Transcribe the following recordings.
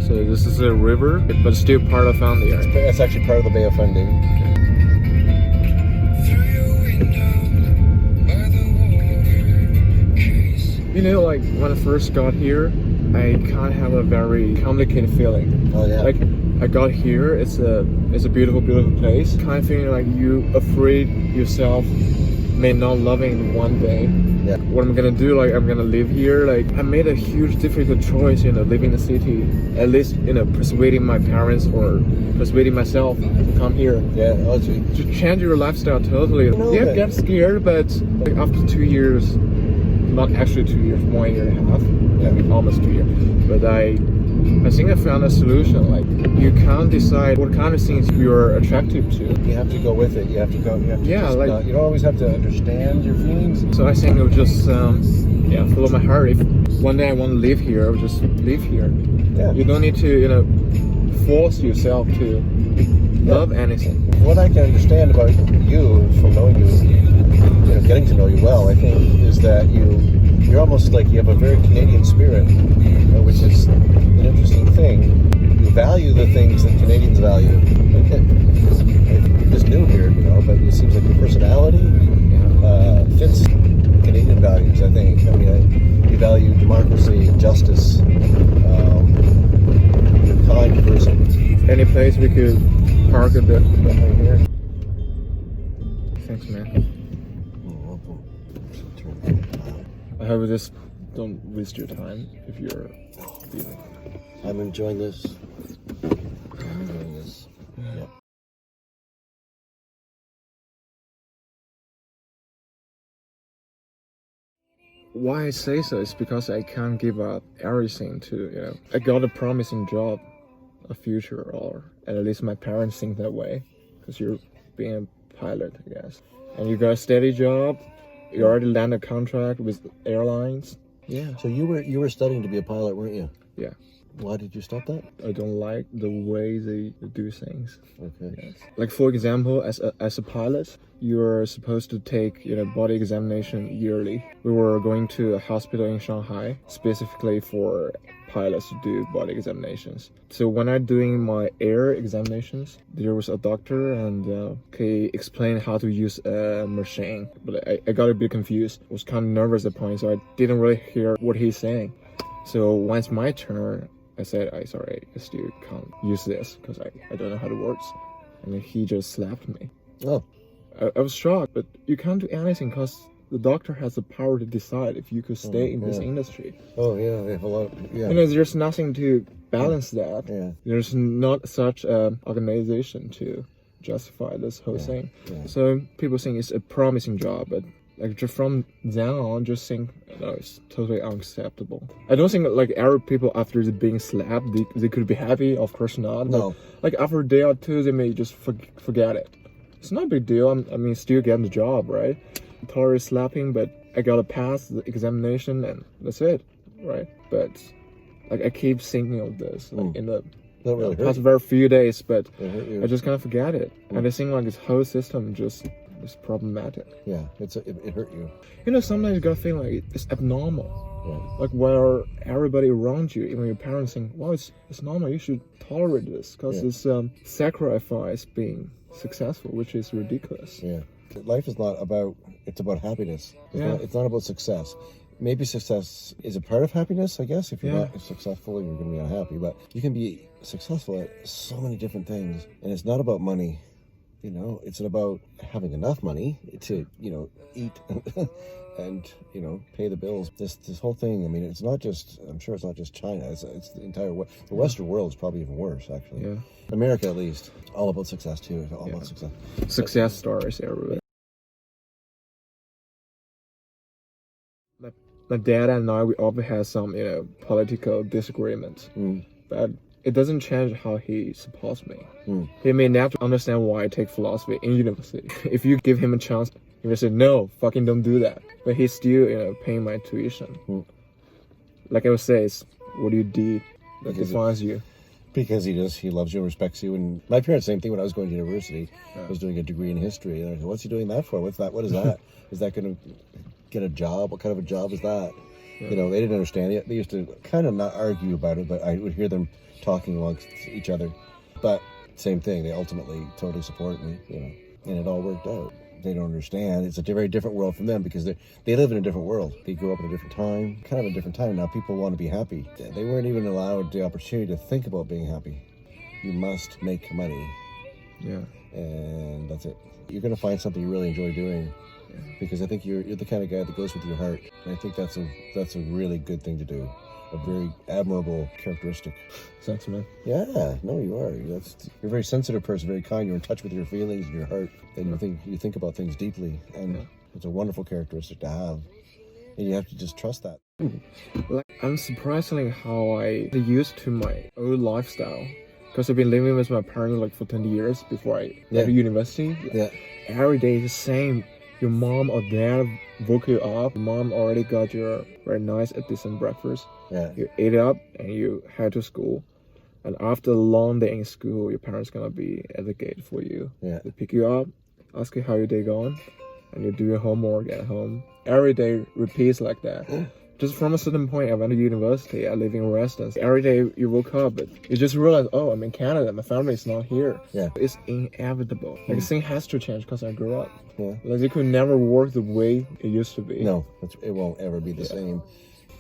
So this is a river, but still part of Fundy area. It's actually part of the Bay of Fundy. You know, like when I first got here, I kind of have a very complicated feeling. Oh yeah. Like I got here, it's a beautiful, beautiful place. Kind of feeling like you afraid yourself may not loving one day. Yeah. What I'm gonna do, like I'm gonna live here. Like I made a huge difficult choice, living in the city. At least, persuading my parents or persuading myself to come here. Yeah. To change your lifestyle totally. You Get scared, but like after 2 years, not actually 2 years, 1 year and a half. Yeah, I mean almost 2 years. But I think I found a solution. Like you can't decide what kind of things you're attracted to. You have to go with it. You have to go. You have to you don't always have to understand your feelings. So I think it would just follow my heart. If one day I want to live here, I would just live here. Yeah. You don't need to force yourself to love anything. What I can understand about you from knowing you, getting to know you well, I think, is that you're almost like you have a very Canadian spirit, which is an interesting thing. You value the things that Canadians value. You're just new here, but it seems like your personality fits Canadian values, I think. I mean, you value democracy, justice, you're a kind person. Any place we could park a bit behind here. Thanks, man. I hope this don't waste your time if you're leaving. I'm enjoying this. Yeah. Why I say so is because I can't give up everything to, I got a promising job, a future, or at least my parents think that way, because you're being a pilot, I guess. And you got a steady job, you already landed a contract with airlines. Yeah. So you were studying to be a pilot, weren't you? Yeah. Why did you stop that? I don't like the way they do things. Okay. Yes. Like for example, as a pilot, you're supposed to take body examination yearly. We were going to a hospital in Shanghai specifically for pilots to do body examinations. So when I'm doing my air examinations, there was a doctor and he explained how to use a machine. But I got a bit confused. I was kind of nervous at points, so I didn't really hear what he's saying. So once my turn, I said, sorry, I still can't use this because I don't know how it works. And then he just slapped me. Oh. I was shocked, but you can't do anything because the doctor has the power to decide if you could stay in this industry. Oh, yeah, they have a lot of, yeah. There's nothing to balance that. Yeah. There's not such an organization to justify this whole thing. Yeah. So people think it's a promising job, but like just from then on, just think, no, it's totally unacceptable. I don't think like Arab people after being slapped, they could be happy. Of course not. No. But, like after a day or two, they may just forget it. It's not a big deal. I mean, still getting the job, right? Tolerate slapping, but I gotta pass the examination, and that's it, right? But like I keep thinking of this like in the past very few days, but I just kind of forget it, and I think like this whole system just is problematic. Yeah, it hurt you. Sometimes you gotta feel like it's abnormal. Yeah. Like where everybody around you, even your parents, think, "Well, it's normal. You should tolerate this because it's sacrifice being successful, which is ridiculous." Yeah. Life is not about. It's about happiness. It's not about success. Maybe success is a part of happiness, I guess. If you're not successful, you're going to be unhappy. But you can be successful at so many different things, and it's not about money. It's about having enough money to, eat and, pay the bills. This whole thing, I mean, it's not just, I'm sure it's not just China. It's the entire, the Western world is probably even worse, actually. Yeah. America, at least, all about success, too. It's all about success. Success stories everywhere. My dad and I, we often have some, political disagreements. But it doesn't change how he supports me. He may never understand why I take philosophy in university. If you give him a chance, he will say, no, fucking don't do that. But he's still, paying my tuition. Like I would say, it's what you did that defines you. Because he loves you and respects you. And my parents, same thing when I was going to university. I was doing a degree in history. And I said, what's he doing that for? What's that? What is that? Is that going to get a job? What kind of a job is that? They didn't understand it. They used to kind of not argue about it, but I would hear them talking amongst each other. But same thing, they ultimately totally support me, and it all worked out. They don't understand. It's a very different world from them because they live in a different world. They grew up in a different time, kind of a different time. Now people want to be happy. They weren't even allowed the opportunity to think about being happy. You must make money. Yeah. And that's it. You're going to find something you really enjoy doing, because I think you're the kind of guy that goes with your heart. And I think that's a really good thing to do. A very admirable characteristic. Thanks, man. Yeah, no, you are. You're a very sensitive person, very kind. You're in touch with your feelings and your heart, and you think about things deeply, and it's a wonderful characteristic to have. And you have to just trust that. I'm surprisingly how I used to my old lifestyle, because I've been living with my parents like for 20 years before I went to university. Yeah. Every day the same. Your mom or dad woke you up. Your mom already got your very nice and decent breakfast. Yeah. You ate it up and you head to school. And after a long day in school, your parents gonna be at the gate for you. Yeah. They pick you up, ask you how your day going, and you do your homework at home. Every day repeats like that. Just from a certain point, I went to university. I live in residence. Every day you woke up, but you just realize, oh, I'm in Canada. My family is not here. Yeah. It's inevitable. Like, thing has to change because I grew up. Yeah. Like, it could never work the way it used to be. No, it won't ever be the same.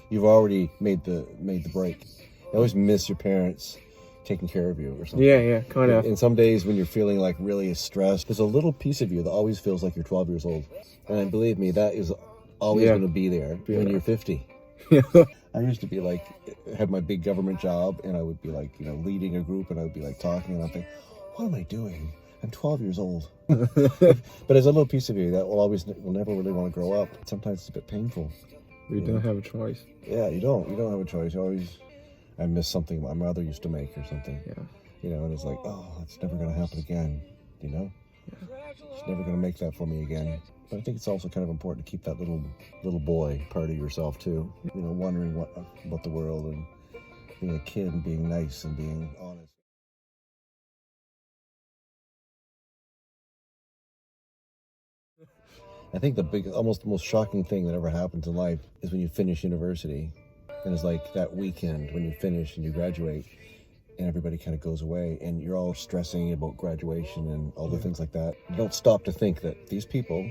You've already made the break. I always miss your parents taking care of you or something. Yeah, kind of. And some days when you're feeling like really stressed, there's a little piece of you that always feels like you're 12 years old. And believe me, that is always going to be there when you're 50. I used to be like, had my big government job, and I would be like, leading a group, and I would be like talking, and I'm thinking, what am I doing? I'm 12 years old. But there's a little piece of you that will never really want to grow up. Sometimes it's a bit painful. You don't have a choice. Yeah, you don't have a choice. I miss something my mother used to make or something. Yeah. And it's like, oh, it's never going to happen again. Yeah. She's never going to make that for me again. But I think it's also kind of important to keep that little boy part of yourself too. Wondering about the world and being a kid and being nice and being honest. I think almost the most shocking thing that ever happens in life is when you finish university, and it's like that weekend when you finish and you graduate, and everybody kind of goes away, and you're all stressing about graduation and all the things like that. You don't stop to think that these people,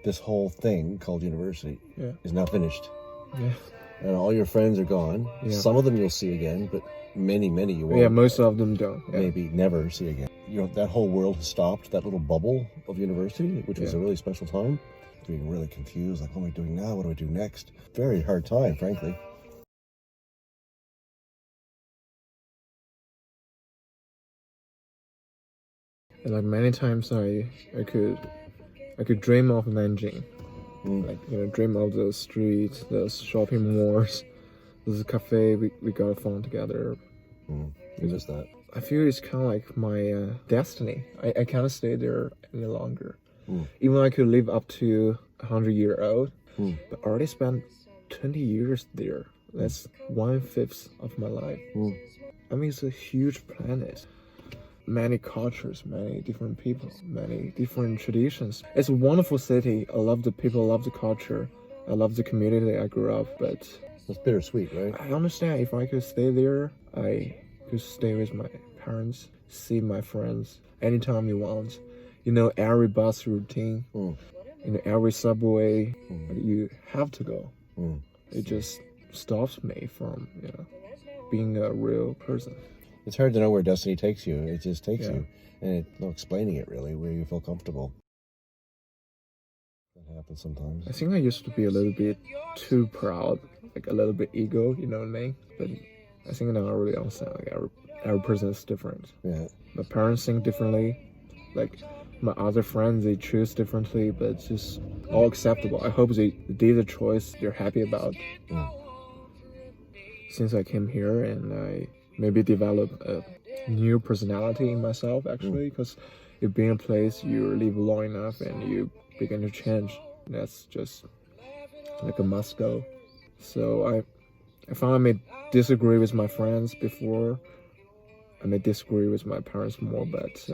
this whole thing called university, is now finished. Yeah. And all your friends are gone. Yeah. Some of them you'll see again, but many you won't. Yeah, most of them don't. Yeah. Maybe never see again. That whole world has stopped, that little bubble of university, which was a really special time. Being really confused, like, what am I doing now? What do I do next? Very hard time, frankly. And like many times I could dream of Nanjing. Like, dream of those streets, those shopping malls, this cafe we got found together. Just that. I feel it's kind of like my destiny. I can't stay there any longer. Even though I could live up to 100 years old, but I already spent 20 years there. That's 1/5 of my life. I mean, it's a huge planet. Many cultures, many different people, many different traditions. It's a wonderful city. I love the people, I love the culture. I love the community I grew up, but it's bittersweet, right? I understand if I could stay there, I could stay with my parents, see my friends anytime you want. Every bus routine, every subway, you have to go. It just stops me from, being a real person. It's hard to know where destiny takes you. It just takes you. And no explaining it, really, where you feel comfortable. That happens sometimes. I think I used to be a little bit too proud, like a little bit ego, you know what I mean? But I think now I really understand, like every person is different. Yeah. My parents think differently. Like, my other friends, they choose differently, but it's just all acceptable. I hope they did the choice they're happy about. Since I came here, and I maybe develop a new personality in myself, actually, because you being in a place you live long enough and you begin to change. That's just like a must go. So I found I may disagree with my friends before. I may disagree with my parents more, but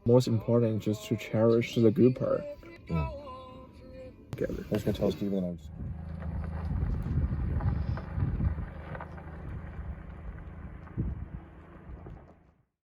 most important is just to cherish the good part. I was going to tell Stephen that I was